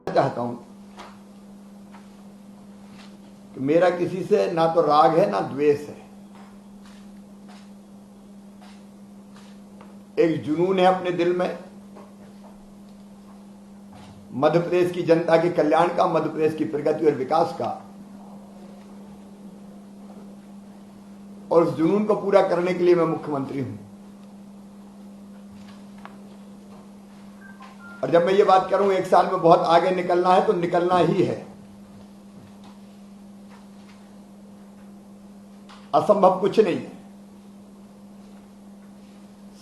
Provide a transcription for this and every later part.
चाहता हूं कि मेरा किसी से ना तो राग है ना द्वेष है, एक जुनून है अपने दिल में मध्य प्रदेश की जनता के कल्याण का, मध्य प्रदेश की प्रगति और विकास का, और उस जुनून को पूरा करने के लिए मैं मुख्यमंत्री हूं। और जब मैं ये बात करूं 1 साल में बहुत आगे निकलना है तो निकलना ही है। असंभव कुछ नहीं है।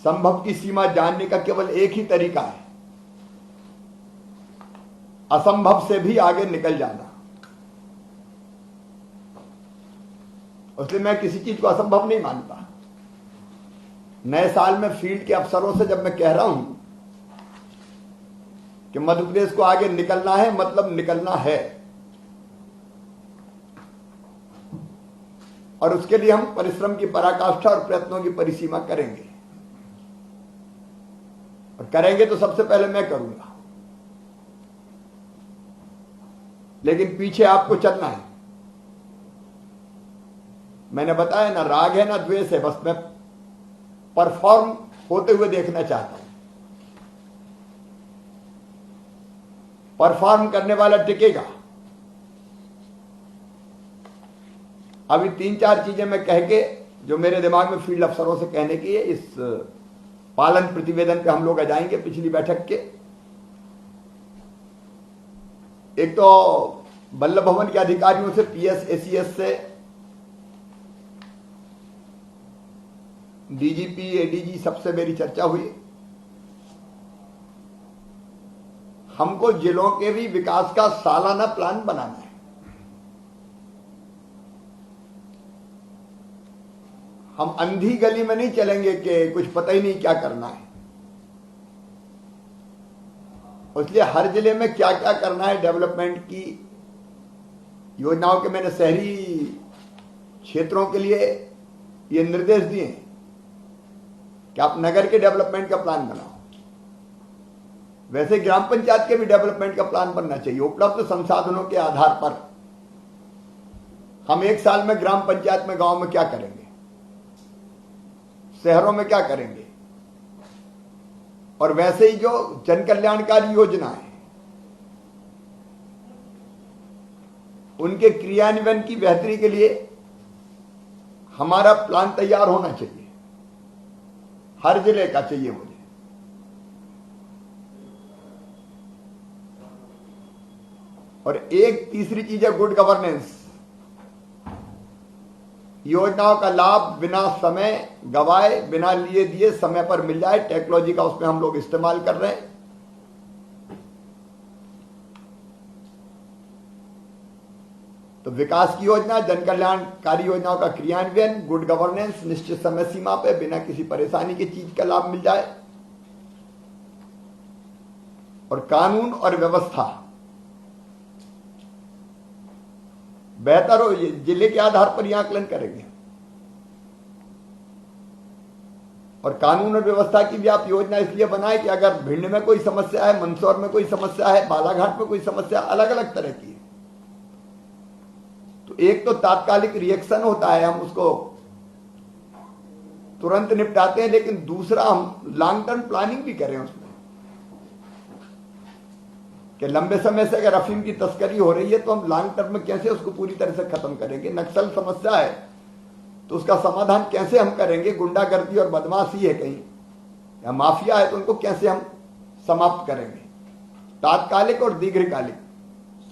संभव की सीमा जानने का केवल एक ही तरीका है, असंभव से भी आगे निकल जाना। इसलिए मैं किसी चीज को असंभव नहीं मानता। नए साल में फील्ड के अफसरों से जब मैं कह रहा हूं कि मध्य प्रदेश को आगे निकलना है, मतलब निकलना है, और उसके लिए हम परिश्रम की पराकाष्ठा और प्रयत्नों की परिसीमा करेंगे। और करेंगे तो सबसे पहले मैं करूंगा, लेकिन पीछे आपको चलना है। मैंने बताया ना राग है ना द्वेष है, बस मैं परफॉर्म होते हुए देखना चाहता हूं। परफॉर्म करने वाला टिकेगा। अभी 3-4 चीजें मैं कह के जो मेरे दिमाग में फील्ड अफसरों से कहने की है, इस पालन प्रतिवेदन पे हम लोग आ जाएंगे पिछली बैठक के। एक तो वल्लभ भवन के अधिकारियों से, पीएस एसीएस से, डीजीपी एडीजी सबसे मेरी चर्चा हुई। हमको जिलों के भी विकास का सालाना प्लान बनाना है। हम अंधी गली में नहीं चलेंगे कि कुछ पता ही नहीं क्या करना है। इसलिए हर जिले में क्या क्या करना है, डेवलपमेंट की योजनाओं के मैंने शहरी क्षेत्रों के लिए ये निर्देश दिए कि आप नगर के डेवलपमेंट का प्लान बनाओ। वैसे ग्राम पंचायत के भी डेवलपमेंट का प्लान बनना चाहिए। उपलब्ध संसाधनों के आधार पर हम 1 साल में ग्राम पंचायत में, गांव में क्या करेंगे, शहरों में क्या करेंगे, और वैसे ही जो जन कल्याणकारी योजना है उनके क्रियान्वयन की बेहतरी के लिए हमारा प्लान तैयार होना चाहिए। हर जिले का चाहिए मुझे। और एक तीसरी चीज है गुड गवर्नेंस। योजनाओं का लाभ बिना समय गवाए, बिना लिए दिए समय पर मिल जाए। टेक्नोलॉजी का उसमें हम लोग इस्तेमाल कर रहे हैं। तो विकास की योजना, जन कल्याणकारी योजनाओं का क्रियान्वयन, गुड गवर्नेंस, निश्चित समय सीमा पे बिना किसी परेशानी की चीज का लाभ मिल जाए, और कानून और व्यवस्था बेहतर हो। जिले के आधार पर यह आकलन करेंगे। और कानून और व्यवस्था की भी आप योजना इसलिए बनाए कि अगर भिंड में कोई समस्या है, मंदसौर में कोई समस्या है, बालाघाट में कोई समस्या, अलग अलग तरह की है, तो एक तो तात्कालिक रिएक्शन होता है, हम उसको तुरंत निपटाते हैं, लेकिन दूसरा हम लॉन्ग टर्म प्लानिंग भी करें उसमें कि लंबे समय से अगर अफीम की तस्करी हो रही है तो हम लॉन्ग टर्म में कैसे उसको पूरी तरह से खत्म करेंगे। नक्सल समस्या है तो उसका समाधान कैसे हम करेंगे। गुंडागर्दी और बदमाशी है कहीं, या माफिया है तो उनको कैसे हम समाप्त करेंगे, तात्कालिक और दीर्घकालिक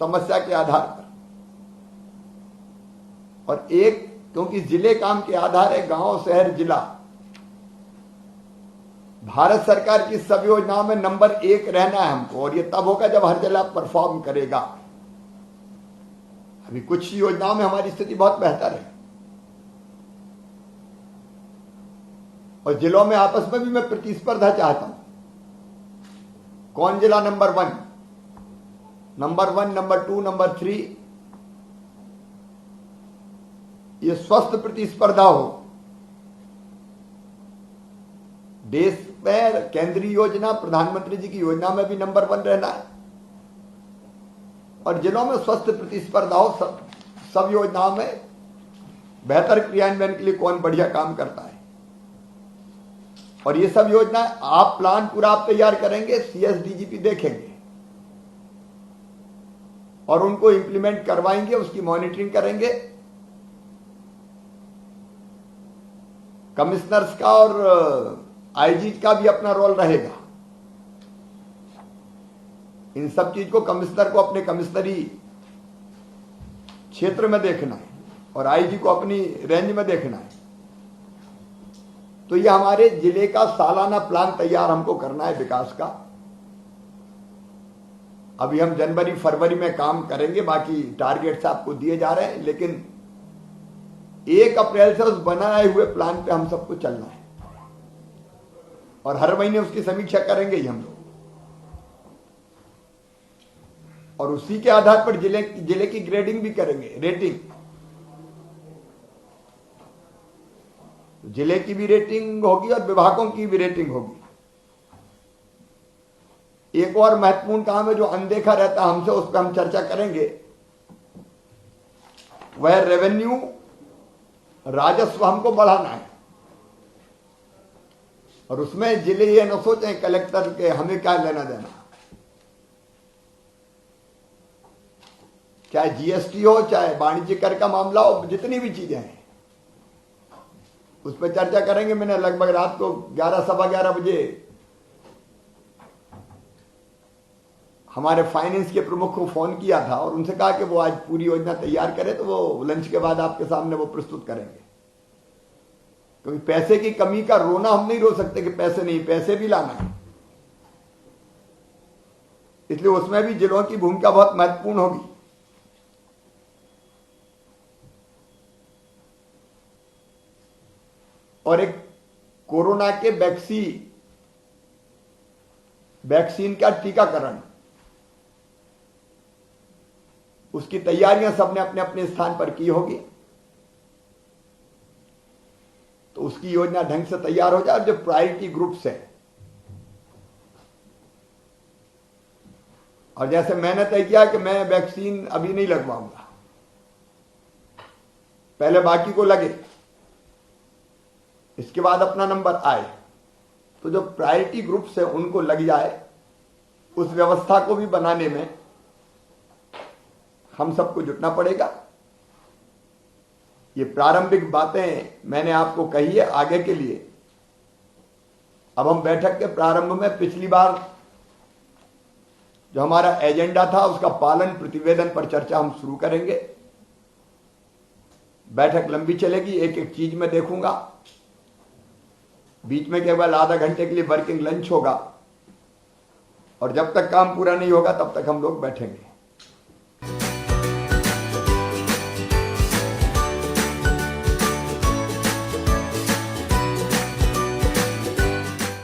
समस्या के आधार पर। और एक, क्योंकि जिले काम के आधार है, गांव शहर जिला, भारत सरकार की सब योजनाओं में नंबर 1 रहना है हमको। और ये तब होगा जब हर जिला परफॉर्म करेगा। अभी कुछ योजनाओं में हमारी स्थिति बहुत बेहतर है, और जिलों में आपस में भी मैं प्रतिस्पर्धा चाहता हूं। कौन जिला नंबर 1, नंबर 2, नंबर 3, ये स्वस्थ प्रतिस्पर्धा हो। देश में केंद्रीय योजना, प्रधानमंत्री जी की योजना में भी नंबर 1 रहना है और जिलों में स्वस्थ प्रतिस्पर्धा हो। सब योजनाओं में बेहतर क्रियान्वयन के लिए कौन बढ़िया काम करता है। और ये सब योजना आप प्लान पूरा आप तैयार करेंगे, सीएसडीजीपी देखेंगे और उनको इंप्लीमेंट करवाएंगे, उसकी मॉनिटरिंग करेंगे। कमिश्नर्स का और आईजी का भी अपना रोल रहेगा। इन सब चीज को कमिश्नर को अपने कमिश्नरी क्षेत्र में देखना है और आईजी को अपनी रेंज में देखना है। तो ये हमारे जिले का सालाना प्लान तैयार हमको करना है विकास का। अभी हम जनवरी फरवरी में काम करेंगे, बाकी टारगेट्स आपको दिए जा रहे हैं, लेकिन 1 अप्रैल से उस बनाए हुए प्लान पे हम सबको चलना है और हर महीने उसकी समीक्षा करेंगे ही हम लोग और उसी के आधार पर जिले की ग्रेडिंग भी करेंगे, रेटिंग। जिले की भी रेटिंग होगी और विभागों की भी रेटिंग होगी। एक और महत्वपूर्ण काम है जो अनदेखा रहता हमसे, उस पर हम चर्चा करेंगे। वह रेवेन्यू, राजस्व हमको बढ़ाना है और उसमें जिले ये न सोचें कलेक्टर के हमें क्या लेना देना। चाहे जीएसटी हो, चाहे वाणिज्य कर का मामला हो, जितनी भी चीजें हैं उस पर चर्चा करेंगे। मैंने लगभग रात को 11 सवा 11 बजे हमारे फाइनेंस के प्रमुख को फोन किया था और उनसे कहा कि वो आज पूरी योजना तैयार करें, तो वो लंच के बाद आपके सामने वो प्रस्तुत करेंगे। क्योंकि पैसे की कमी का रोना हम नहीं रो सकते कि पैसे नहीं, पैसे भी लाना है। इसलिए उसमें भी जिलों की भूमिका बहुत महत्वपूर्ण होगी। और एक कोरोना के वैक्सीन का टीकाकरण, उसकी तैयारियां सबने अपने अपने स्थान पर की होगी, तो उसकी योजना ढंग से तैयार हो जाए। और जो प्रायोरिटी ग्रुप्स है, और जैसे मैंने तय किया कि मैं वैक्सीन अभी नहीं लगवाऊंगा, पहले बाकी को लगे, इसके बाद अपना नंबर आए, तो जो प्रायोरिटी ग्रुप्स है उनको लग जाए। उस व्यवस्था को भी बनाने में हम सबको जुटना पड़ेगा। ये प्रारंभिक बातें मैंने आपको कही है आगे के लिए। अब हम बैठक के प्रारंभ में पिछली बार जो हमारा एजेंडा था उसका पालन प्रतिवेदन पर चर्चा हम शुरू करेंगे। बैठक लंबी चलेगी, एक एक चीज में देखूंगा। बीच में केवल आधा घंटे के लिए वर्किंग लंच होगा और जब तक काम पूरा नहीं होगा तब तक हम लोग बैठेंगे।